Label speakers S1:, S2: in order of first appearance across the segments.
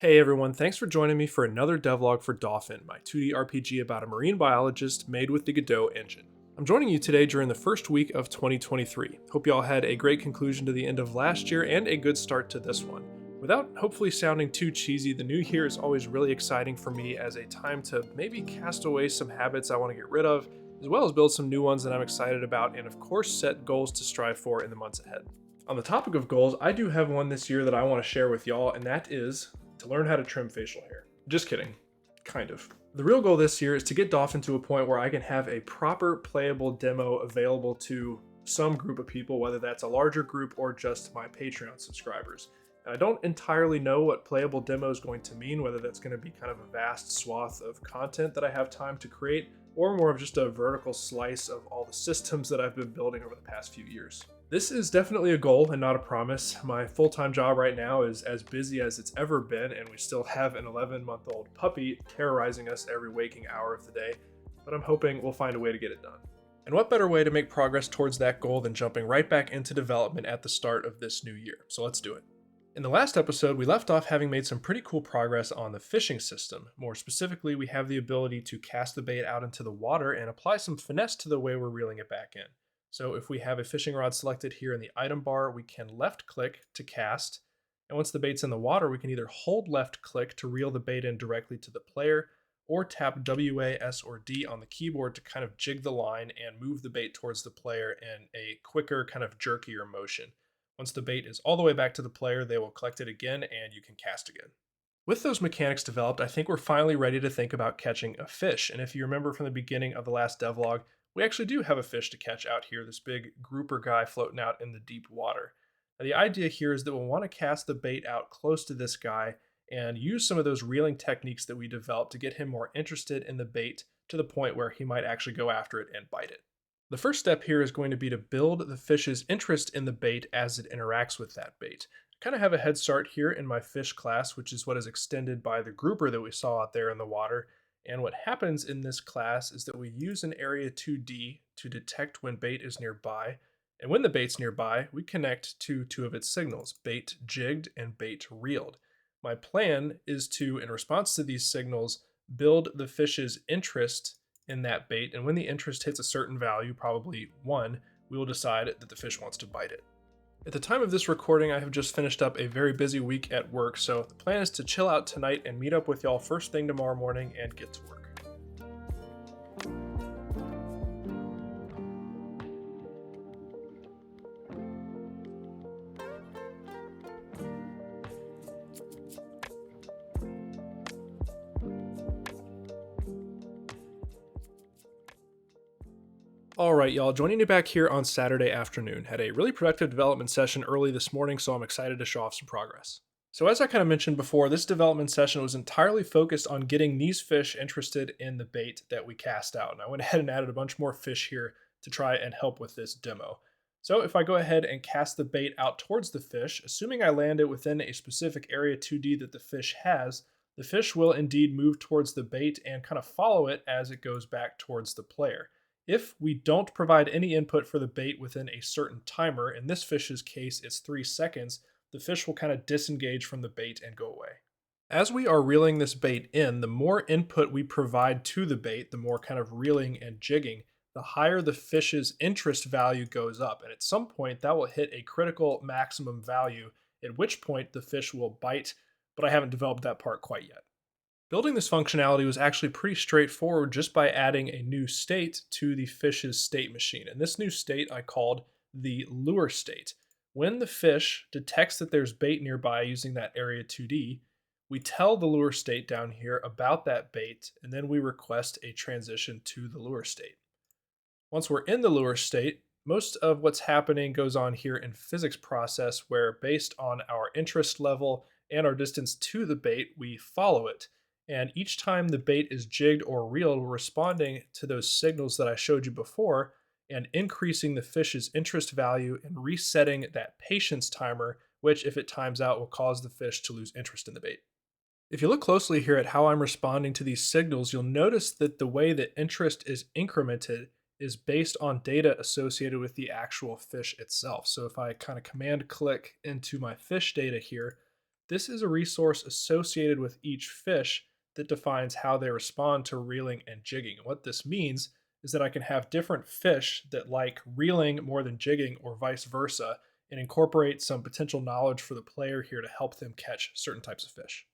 S1: Hey everyone, thanks for joining me for another devlog for Dauphin, my 2D RPG about a marine biologist made with the Godot engine. I'm joining you today during the first week of 2023. Hope y'all had a great conclusion to the end of last year and a good start to this one. Without hopefully sounding too cheesy, the new year is always really exciting for me as a time to maybe cast away some habits I want to get rid of, as well as build some new ones that I'm excited about, and of course set goals to strive for in the months ahead. On the topic of goals, I do have one this year that I want to share with y'all, and that is to learn how to trim facial hair. Just kidding. Kind of. The real goal this year is to get Dauphin to a point where I can have a proper playable demo available to some group of people, whether that's a larger group or just my Patreon subscribers. And I don't entirely know what playable demo is going to mean, whether that's going to be kind of a vast swath of content that I have time to create, or more of just a vertical slice of all the systems that I've been building over the past few years. This is definitely a goal and not a promise. My full-time job right now is as busy as it's ever been, and we still have an 11-month-old puppy terrorizing us every waking hour of the day, but I'm hoping we'll find a way to get it done. And what better way to make progress towards that goal than jumping right back into development at the start of this new year? So let's do it. In the last episode, we left off having made some pretty cool progress on the fishing system. More specifically, we have the ability to cast the bait out into the water and apply some finesse to the way we're reeling it back in. So if we have a fishing rod selected here in the item bar, we can left click to cast. And once the bait's in the water, we can either hold left click to reel the bait in directly to the player, or tap W, A, S, or D on the keyboard to kind of jig the line and move the bait towards the player in a quicker, kind of jerkier motion. Once the bait is all the way back to the player, they will collect it again and you can cast again. With those mechanics developed, I think we're finally ready to think about catching a fish. And if you remember from the beginning of the last devlog, we actually do have a fish to catch out here, this big grouper guy floating out in the deep water. Now, the idea here is that we'll want to cast the bait out close to this guy and use some of those reeling techniques that we developed to get him more interested in the bait to the point where he might actually go after it and bite it. The first step here is going to be to build the fish's interest in the bait as it interacts with that bait. I kind of have a head start here in my fish class, which is what is extended by the grouper that we saw out there in the water. And what happens in this class is that we use an area 2D to detect when bait is nearby. And when the bait's nearby, we connect to two of its signals, bait jigged and bait reeled. My plan is to, in response to these signals, build the fish's interest in that bait. And when the interest hits a certain value, probably 1, we will decide that the fish wants to bite it. At the time of this recording, I have just finished up a very busy week at work, so the plan is to chill out tonight and meet up with y'all first thing tomorrow morning and get to work. Alright, y'all, joining you back here on Saturday afternoon. Had a really productive development session early this morning, so I'm excited to show off some progress. So as I kind of mentioned before, this development session was entirely focused on getting these fish interested in the bait that we cast out. And I went ahead and added a bunch more fish here to try and help with this demo. So if I go ahead and cast the bait out towards the fish, assuming I land it within a specific area 2D that the fish has, the fish will indeed move towards the bait and kind of follow it as it goes back towards the player. If we don't provide any input for the bait within a certain timer, in this fish's case it's 3 seconds, the fish will kind of disengage from the bait and go away. As we are reeling this bait in, the more input we provide to the bait, the more kind of reeling and jigging, the higher the fish's interest value goes up. And at some point that will hit a critical maximum value, at which point the fish will bite, but I haven't developed that part quite yet. Building this functionality was actually pretty straightforward just by adding a new state to the fish's state machine. And this new state I called the lure state. When the fish detects that there's bait nearby using that area 2D, we tell the lure state down here about that bait, and then we request a transition to the lure state. Once we're in the lure state, most of what's happening goes on here in physics process, where based on our interest level and our distance to the bait, we follow it. And each time the bait is jigged or reeled, we're responding to those signals that I showed you before and increasing the fish's interest value and resetting that patience timer, which if it times out will cause the fish to lose interest in the bait. If you look closely here at how I'm responding to these signals, you'll notice that the way that interest is incremented is based on data associated with the actual fish itself. So if I kind of command click into my fish data here, This is a resource associated with each fish that defines how they respond to reeling and jigging. And what this means is that I can have different fish that like reeling more than jigging or vice versa, and incorporate some potential knowledge for the player here to help them catch certain types of fish.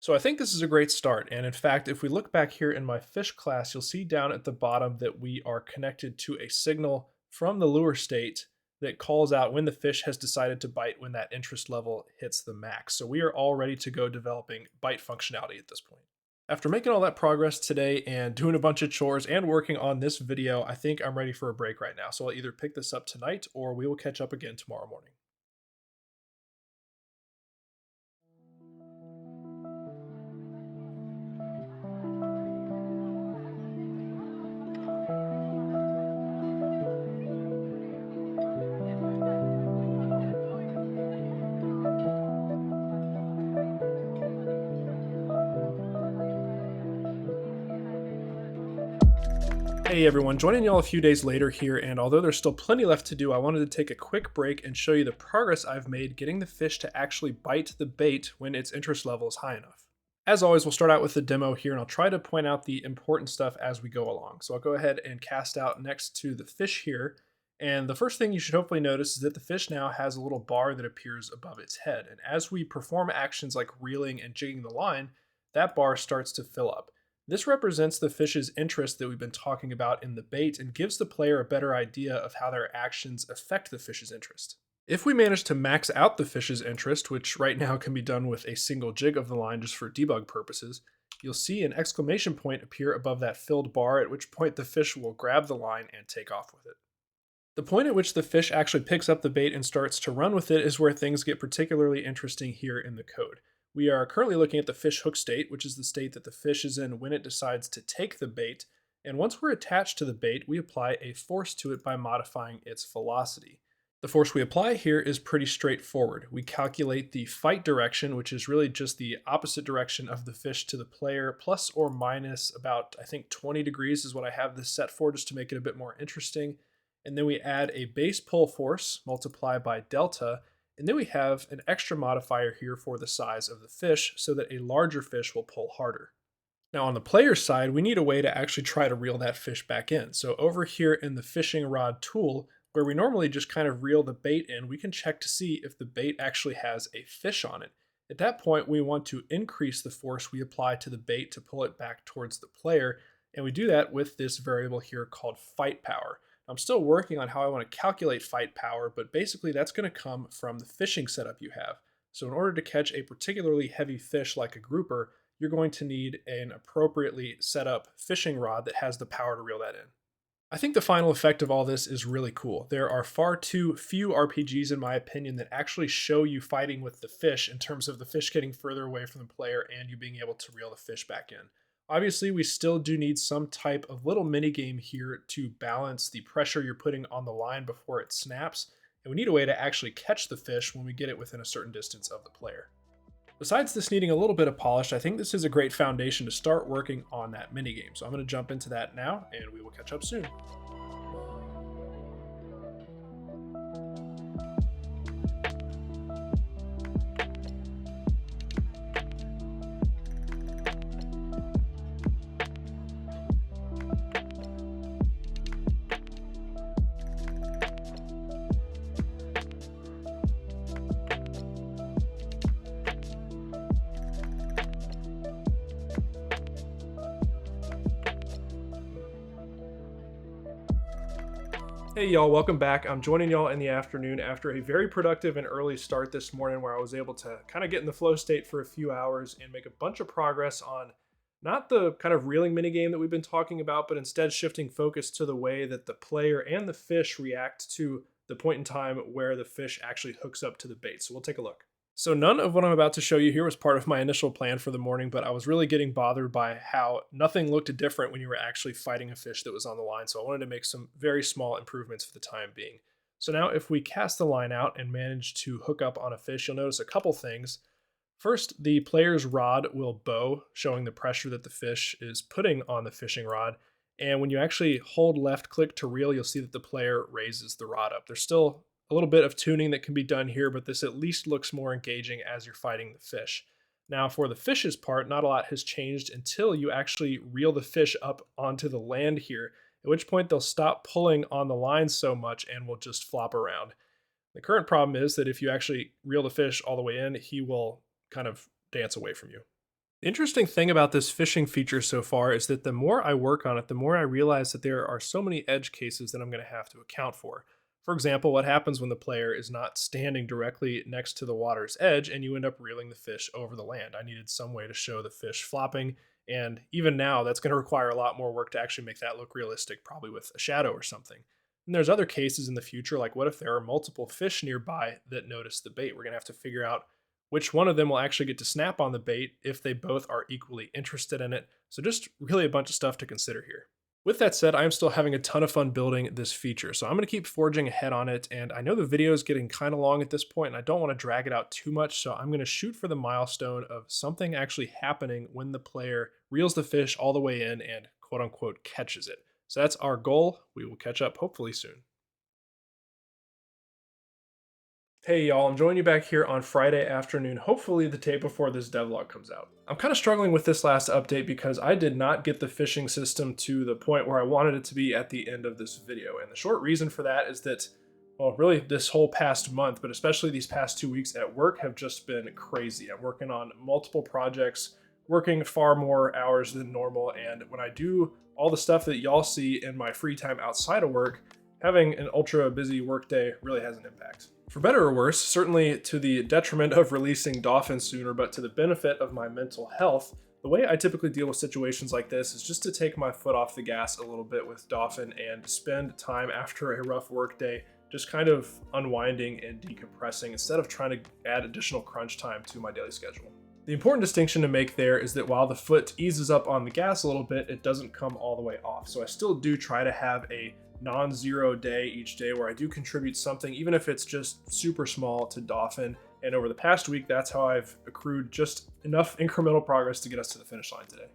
S1: So I think this is a great start. And in fact, if we look back here in my fish class, you'll see down at the bottom that we are connected to a signal from the lure state that calls out when the fish has decided to bite when that interest level hits the max. So we are all ready to go developing bite functionality at this point. After making all that progress today and doing a bunch of chores and working on this video, I think I'm ready for a break right now. So I'll either pick this up tonight or we will catch up again tomorrow morning. Hey everyone, joining y'all a few days later here, and although there's still plenty left to do, I wanted to take a quick break and show you the progress I've made getting the fish to actually bite the bait when its interest level is high enough. As always, we'll start out with the demo here, and I'll try to point out the important stuff as we go along. So I'll go ahead and cast out next to the fish here, and the first thing you should hopefully notice is that the fish now has a little bar that appears above its head, and as we perform actions like reeling and jigging the line, that bar starts to fill up. This represents the fish's interest that we've been talking about in the bait and gives the player a better idea of how their actions affect the fish's interest. If we manage to max out the fish's interest, which right now can be done with a single jig of the line just for debug purposes, you'll see an exclamation point appear above that filled bar, at which point the fish will grab the line and take off with it. The point at which the fish actually picks up the bait and starts to run with it is where things get particularly interesting here in the code. We are currently looking at the fish hook state, which is the state that the fish is in when it decides to take the bait, and once we're attached to the bait, we apply a force to it by modifying its velocity. The force we apply here is pretty straightforward. We calculate the fight direction, which is really just the opposite direction of the fish to the player, plus or minus about, I think 20 degrees is what I have this set for, just to make it a bit more interesting. And then we add a base pull force multiplied by delta, and then we have an extra modifier here for the size of the fish so that a larger fish will pull harder. Now on the player's side, we need a way to actually try to reel that fish back in. So over here in the fishing rod tool, where we normally just kind of reel the bait in, we can check to see if the bait actually has a fish on it. At that point, we want to increase the force we apply to the bait to pull it back towards the player, and we do that with this variable here called fight power. I'm still working on how I want to calculate fight power, but basically that's going to come from the fishing setup you have. So in order to catch a particularly heavy fish like a grouper, you're going to need an appropriately set up fishing rod that has the power to reel that in. I think the final effect of all this is really cool. There are far too few RPGs, in my opinion, that actually show you fighting with the fish in terms of the fish getting further away from the player and you being able to reel the fish back in. Obviously, we still do need some type of little mini game here to balance the pressure you're putting on the line before it snaps, and we need a way to actually catch the fish when we get it within a certain distance of the player. Besides this needing a little bit of polish, I think this is a great foundation to start working on that mini game. So I'm going to jump into that now, and we will catch up soon. Hey y'all, welcome back. I'm joining y'all in the afternoon after a very productive and early start this morning where I was able to kind of get in the flow state for a few hours and make a bunch of progress on not the kind of reeling minigame that we've been talking about, but instead shifting focus to the way that the player and the fish react to the point in time where the fish actually hooks up to the bait. So we'll take a look. So none of what I'm about to show you here was part of my initial plan for the morning, but I was really getting bothered by how nothing looked different when you were actually fighting a fish that was on the line. So I wanted to make some very small improvements for the time being. So now if we cast the line out and manage to hook up on a fish, you'll notice a couple things. First, the player's rod will bow, showing the pressure that the fish is putting on the fishing rod. And when you actually hold left click to reel, you'll see that the player raises the rod up. There's still a little bit of tuning that can be done here, but this at least looks more engaging as you're fighting the fish. Now, for the fish's part, not a lot has changed until you actually reel the fish up onto the land here, at which point they'll stop pulling on the line so much and will just flop around. The current problem is that if you actually reel the fish all the way in, he will kind of dance away from you. The interesting thing about this fishing feature so far is that the more I work on it, the more I realize that there are so many edge cases that I'm going to have to account for. For example, what happens when the player is not standing directly next to the water's edge and you end up reeling the fish over the land? I needed some way to show the fish flopping, and even now that's going to require a lot more work to actually make that look realistic, probably with a shadow or something. And there's other cases in the future, like what if there are multiple fish nearby that notice the bait? We're going to have to figure out which one of them will actually get to snap on the bait if they both are equally interested in it. So just really a bunch of stuff to consider here. With that said, I am still having a ton of fun building this feature, so I'm going to keep forging ahead on it, and I know the video is getting kind of long at this point, and I don't want to drag it out too much, so I'm going to shoot for the milestone of something actually happening when the player reels the fish all the way in and quote-unquote catches it. So that's our goal. We will catch up hopefully soon. Hey y'all, I'm joining you back here on Friday afternoon, hopefully the day before this devlog comes out. I'm kind of struggling with this last update because I did not get the fishing system to the point where I wanted it to be at the end of this video. And the short reason for that is that, well, really this whole past month, but especially these past 2 weeks at work have just been crazy. I'm working on multiple projects, working far more hours than normal. And when I do all the stuff that y'all see in my free time outside of work, having an ultra busy workday really has an impact. For better or worse, certainly to the detriment of releasing Dauphin sooner, but to the benefit of my mental health, the way I typically deal with situations like this is just to take my foot off the gas a little bit with Dauphin and spend time after a rough workday just kind of unwinding and decompressing instead of trying to add additional crunch time to my daily schedule. The important distinction to make there is that while the foot eases up on the gas a little bit, it doesn't come all the way off. So I still do try to have a non-zero day each day where I do contribute something, even if it's just super small, to Dauphin. And over the past week, that's how I've accrued just enough incremental progress to get us to the finish line today.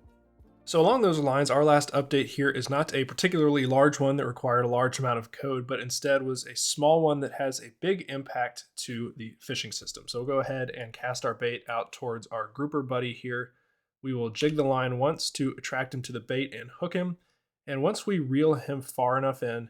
S1: So along those lines, our last update here is not a particularly large one that required a large amount of code, but instead was a small one that has a big impact to the fishing system. So we'll go ahead and cast our bait out towards our grouper buddy here. We will jig the line once to attract him to the bait and hook him. And once we reel him far enough in,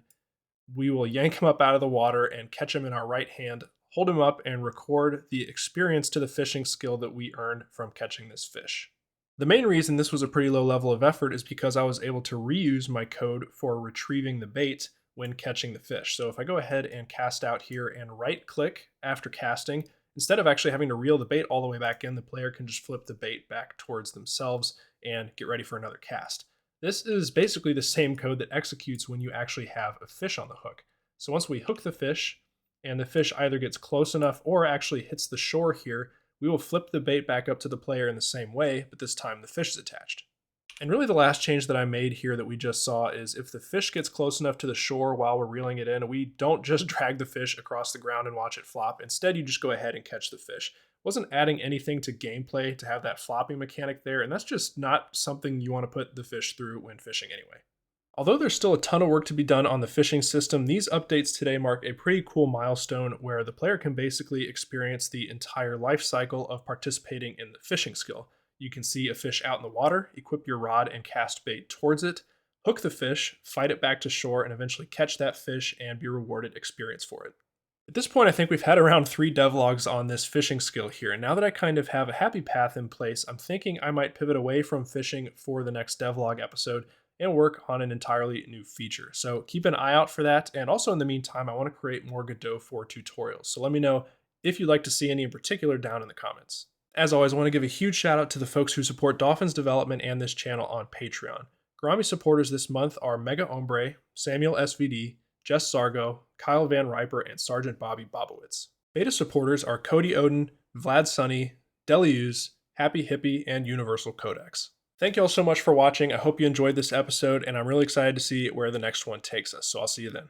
S1: we will yank him up out of the water and catch him in our right hand, hold him up, and record the experience to the fishing skill that we earned from catching this fish. The main reason this was a pretty low level of effort is because I was able to reuse my code for retrieving the bait when catching the fish. So if I go ahead and cast out here and right click after casting, instead of actually having to reel the bait all the way back in, the player can just flip the bait back towards themselves and get ready for another cast. This is basically the same code that executes when you actually have a fish on the hook. So once we hook the fish and the fish either gets close enough or actually hits the shore here, we will flip the bait back up to the player in the same way, but this time the fish is attached. And really the last change that I made here that we just saw is if the fish gets close enough to the shore while we're reeling it in, we don't just drag the fish across the ground and watch it flop. Instead, you just go ahead and catch the fish. Wasn't adding anything to gameplay to have that flopping mechanic there, and that's just not something you want to put the fish through when fishing anyway. Although there's still a ton of work to be done on the fishing system, these updates today mark a pretty cool milestone where the player can basically experience the entire life cycle of participating in the fishing skill. You can see a fish out in the water, equip your rod and cast bait towards it, hook the fish, fight it back to shore, and eventually catch that fish and be rewarded experience for it. At this point, I think we've had around 3 devlogs on this fishing skill here, and now that I kind of have a happy path in place, I'm thinking I might pivot away from fishing for the next devlog episode and work on an entirely new feature. So keep an eye out for that, and also in the meantime, I want to create more Godot 4 tutorials. So let me know if you'd like to see any in particular down in the comments. As always, I want to give a huge shout out to the folks who support Dauphin's development and this channel on Patreon. Garami supporters this month are Mega Ombre, Samuel SVD, Jess Sargo, Kyle Van Riper, and Sergeant Bobby Bobowitz. Beta supporters are Cody Odin, Vlad Sunny, Delius, Happy Hippie, and Universal Codex. Thank you all so much for watching. I hope you enjoyed this episode, and I'm really excited to see where the next one takes us, so I'll see you then.